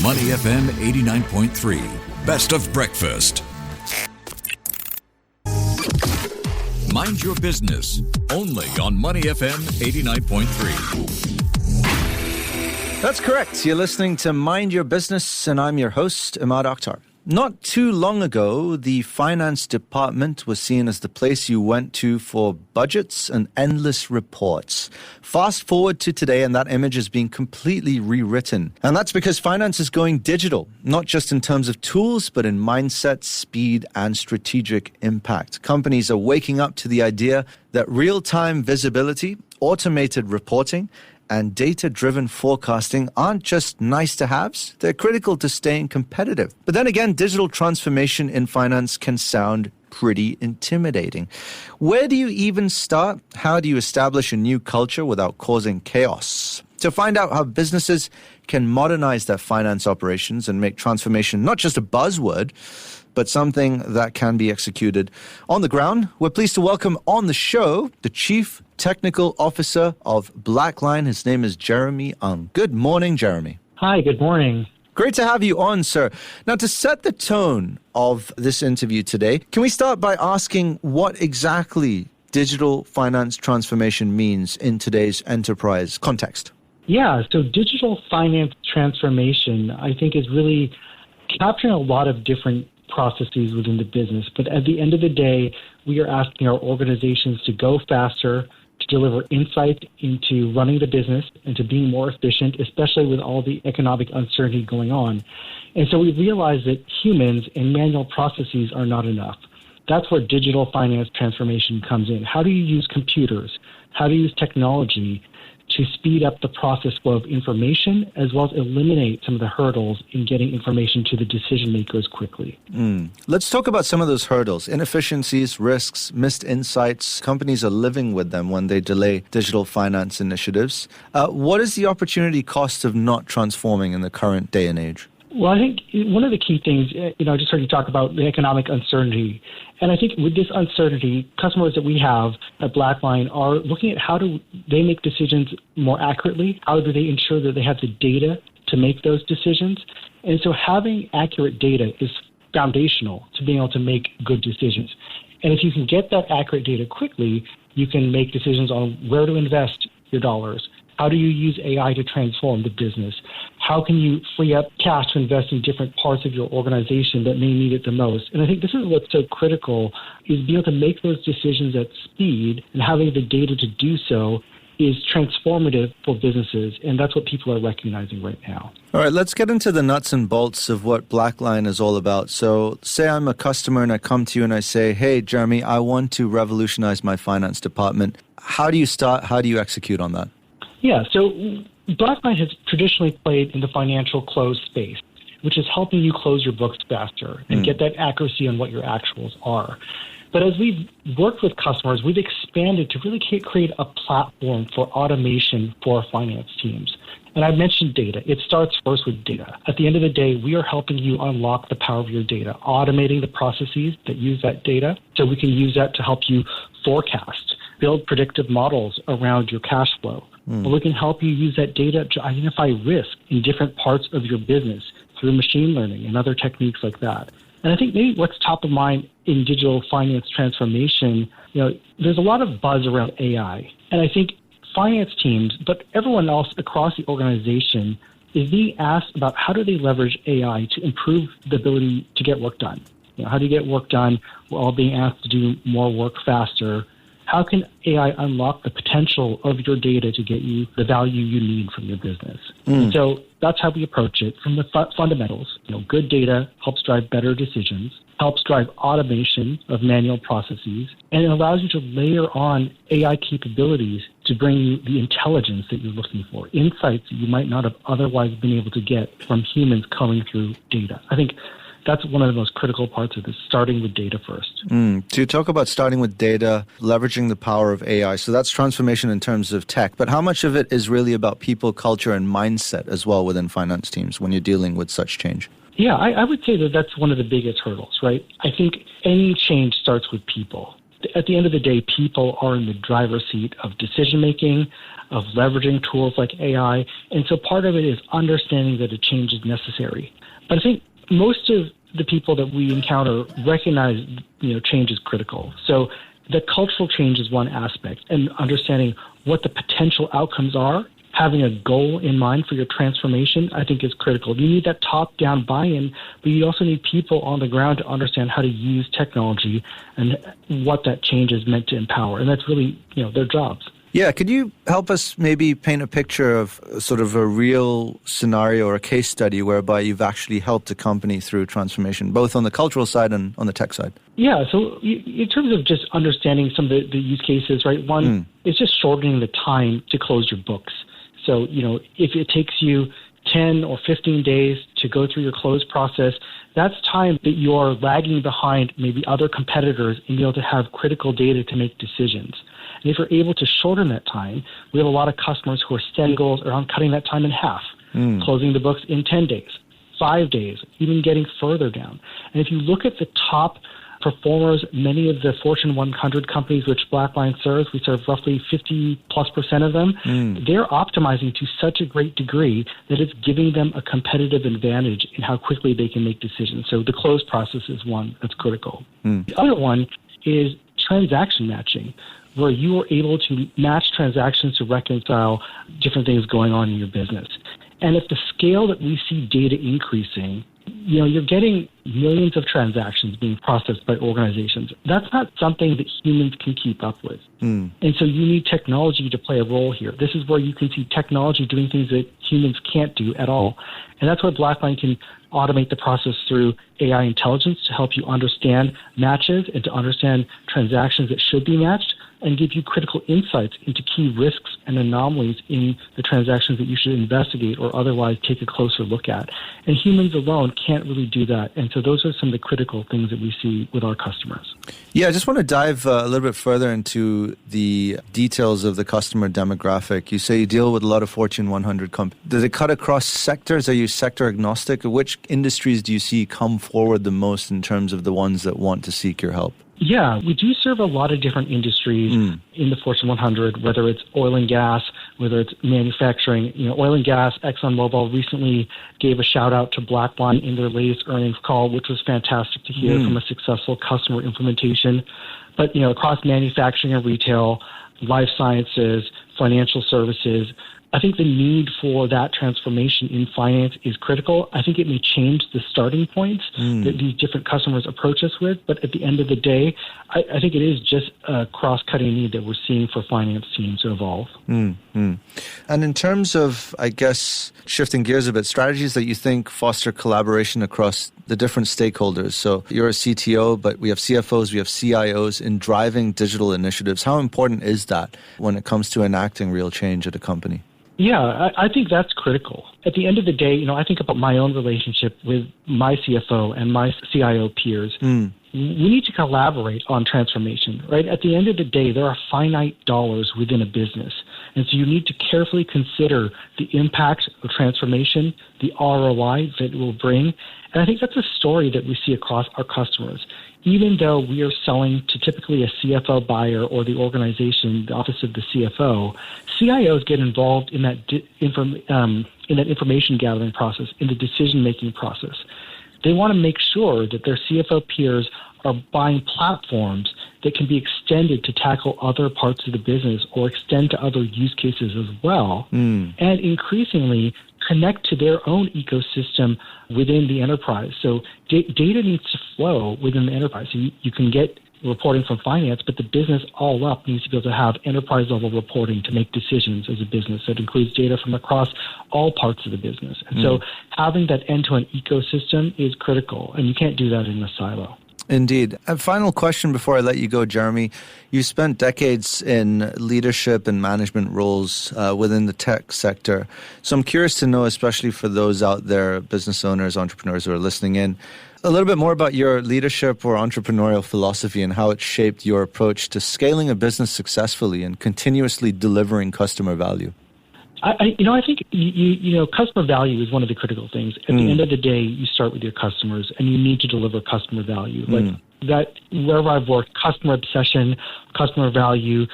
Money FM 89.3, best of breakfast. Mind your business, only on Money FM 89.3. That's correct. You're listening to Mind Your Business, and I'm your host, Imad Akhtar. Not too long ago, the finance department was seen as the place you went to for budgets and endless reports. Fast forward to today, and that image is being completely rewritten. And that's because finance is going digital, not just in terms of tools, but in mindset, speed, and strategic impact. Companies are waking up to the idea that real-time visibility, automated reporting, and data-driven forecasting aren't just nice-to-haves, they're critical to staying competitive. But then again, digital transformation in finance can sound pretty intimidating. Where do you even start? How do you establish a new culture without causing chaos? To find out how businesses can modernize their finance operations and make transformation not just a buzzword, but something that can be executed on the ground, we're pleased to welcome on the show the Chief Technical Officer of BlackLine. His name is Jeremy Ung. Good morning, Jeremy. Hi, good morning. Great to have you on, sir. Now, to set the tone of this interview today, can we start by asking what exactly digital finance transformation means in today's enterprise context? Yeah, so digital finance transformation, I think, is really capturing a lot of different processes within the business. But at the end of the day, we are asking our organizations to go faster, to deliver insight into running the business and to being more efficient, especially with all the economic uncertainty going on. And so we realize that humans and manual processes are not enough. That's where digital finance transformation comes in. How do you use computers? How do you use technology to speed up the process flow of information, as well as eliminate some of the hurdles in getting information to the decision makers quickly? Let's talk about some of those hurdles, inefficiencies, risks, missed insights. Companies are living with them when they delay digital finance initiatives. What is the opportunity cost of not transforming in the current day and age? Well, I think one of the key things, I just heard you talk about the economic uncertainty. And I think with this uncertainty, customers that we have at BlackLine are looking at how do they make decisions more accurately? How do they ensure that they have the data to make those decisions? And so having accurate data is foundational to being able to make good decisions. And if you can get that accurate data quickly, you can make decisions on where to invest your dollars. How do you use AI to transform the business? How can you free up cash to invest in different parts of your organization that may need it the most? And I think this is what's so critical, is being able to make those decisions at speed, and having the data to do so is transformative for businesses. And that's what people are recognizing right now. All right, let's get into the nuts and bolts of what BlackLine is all about. So say I'm a customer and I come to you and I say, hey, Jeremy, I want to revolutionize my finance department. How do you start? How do you execute on that? Yeah, so BlackLine has traditionally played in the financial close space, which is helping you close your books faster and get that accuracy on what your actuals are. But as we've worked with customers, we've expanded to really create a platform for automation for finance teams. And I mentioned data. It starts first with data. At the end of the day, we are helping you unlock the power of your data, automating the processes that use that data so we can use that to help you forecast, build predictive models around your cash flow. We can help you use that data to identify risk in different parts of your business through machine learning and other techniques like that. And I think maybe what's top of mind in digital finance transformation, there's a lot of buzz around AI. And I think finance teams, but everyone else across the organization, is being asked about how do they leverage AI to improve the ability to get work done. How do you get work done? We're all being asked to do more work faster. How can AI unlock the potential of your data to get you the value you need from your business? And so that's how we approach it from the fundamentals. Good data helps drive better decisions, helps drive automation of manual processes, and it allows you to layer on AI capabilities to bring you the intelligence that you're looking for, insights that you might not have otherwise been able to get from humans coming through data. I think that's one of the most critical parts of this, starting with data first. To talk about starting with data, leveraging the power of AI, so that's transformation in terms of tech, but how much of it is really about people, culture, and mindset as well within finance teams when you're dealing with such change? Yeah, I would say that that's one of the biggest hurdles, right? I think any change starts with people. At the end of the day, people are in the driver's seat of decision-making, of leveraging tools like AI. And so part of it is understanding that a change is necessary. But I think most of the people that we encounter recognize, change is critical. So the cultural change is one aspect, and understanding what the potential outcomes are, having a goal in mind for your transformation, I think is critical. You need that top-down buy-in, but you also need people on the ground to understand how to use technology and what that change is meant to empower. And that's really, their jobs. Yeah, could you help us maybe paint a picture of sort of a real scenario or a case study whereby you've actually helped a company through transformation, both on the cultural side and on the tech side? Yeah, so in terms of just understanding some of the use cases, right, one is just shortening the time to close your books. So, if it takes you 10 or 15 days to go through your close process, that's time that you're lagging behind maybe other competitors and be able to have critical data to make decisions. And if you're able to shorten that time, we have a lot of customers who are setting goals around cutting that time in half, closing the books in 10 days, 5 days, even getting further down. And if you look at the top performers, many of the Fortune 100 companies which BlackLine serves, we serve roughly 50+% of them, they're optimizing to such a great degree that it's giving them a competitive advantage in how quickly they can make decisions. So the close process is one that's critical. The other one is transaction matching, where you are able to match transactions to reconcile different things going on in your business. And at the scale that we see data increasing, you're getting millions of transactions being processed by organizations. That's not something that humans can keep up with. And so you need technology to play a role here. This is where you can see technology doing things that humans can't do at all. And that's where BlackLine can automate the process through AI intelligence to help you understand matches and to understand transactions that should be matched, and give you critical insights into key risks and anomalies in the transactions that you should investigate or otherwise take a closer look at. And humans alone can't really do that. And so those are some of the critical things that we see with our customers. Yeah, I just want to dive a little bit further into the details of the customer demographic. You say you deal with a lot of Fortune 100 companies. Does it cut across sectors? Are you sector agnostic? Which industries do you see come forward the most in terms of the ones that want to seek your help? Yeah, we do serve a lot of different industries in the Fortune 100, whether it's oil and gas, whether it's manufacturing. Oil and gas, ExxonMobil recently gave a shout out to BlackLine in their latest earnings call, which was fantastic to hear from a successful customer implementation. But, across manufacturing and retail, life sciences, financial services, I think the need for that transformation in finance is critical. I think it may change the starting points that these different customers approach us with, but at the end of the day, I think it is just a cross-cutting need that we're seeing for finance teams to evolve. And in terms of, I guess, shifting gears a bit, strategies that you think foster collaboration across the different stakeholders. So you're a CTO, but we have CFOs, we have CIOs in driving digital initiatives. How important is that when it comes to enacting real change at a company? Yeah, I think that's critical. At the end of the day, I think about my own relationship with my CFO and my CIO peers. We need to collaborate on transformation, right? At the end of the day, there are finite dollars within a business. And so you need to carefully consider the impact of transformation, the ROI that it will bring. And I think that's a story that we see across our customers. Even though we are selling to typically a CFO buyer or the organization, the office of the CFO, CIOs get involved in that information gathering process, in the decision-making process. They want to make sure that their CFO peers are buying platforms that can be extended to tackle other parts of the business or extend to other use cases as well, and increasingly connect to their own ecosystem within the enterprise. So data needs to flow within the enterprise. So you can get reporting from finance, but the business all up needs to be able to have enterprise-level reporting to make decisions as a business that includes data from across all parts of the business. And so having that end-to-end ecosystem is critical, and you can't do that in a silo. Indeed. A final question before I let you go, Jeremy. You spent decades in leadership and management roles within the tech sector. So I'm curious to know, especially for those out there, business owners, entrepreneurs who are listening in, a little bit more about your leadership or entrepreneurial philosophy and how it shaped your approach to scaling a business successfully and continuously delivering customer value. I think customer value is one of the critical things. At the end of the day, you start with your customers, and you need to deliver customer value. Like that wherever I've worked, customer obsession, customer value,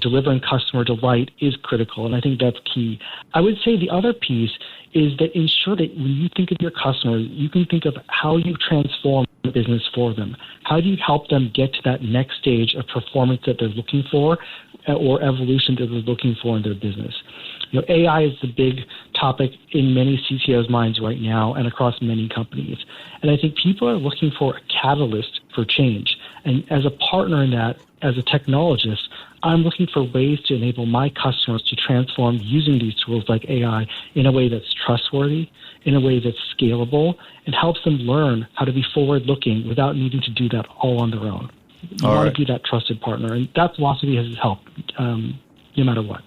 delivering customer delight is critical, and I think that's key. I would say the other piece is that ensure that when you think of your customers, you can think of how you transform the business for them. How do you help them get to that next stage of performance that they're looking for or evolution that they're looking for in their business? AI is the big topic in many CTOs' minds right now and across many companies. And I think people are looking for a catalyst for change. And as a partner in that, as a technologist, I'm looking for ways to enable my customers to transform using these tools like AI in a way that's trustworthy, in a way that's scalable, and helps them learn how to be forward-looking without needing to do that all on their own. You want to be that trusted partner, and that philosophy has helped no matter what.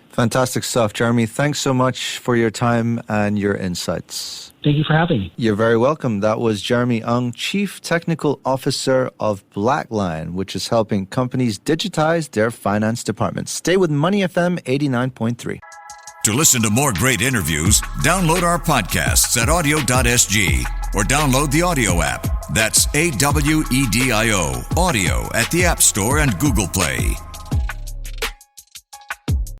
Fantastic stuff. Jeremy, thanks so much for your time and your insights. Thank you for having me. You're very welcome. That was Jeremy Ung, Chief Technical Officer of BlackLine, which is helping companies digitize their finance departments. Stay with Money FM 89.3. To listen to more great interviews, download our podcasts at audio.sg or download the audio app. That's AWEDIO, audio at the App Store and Google Play.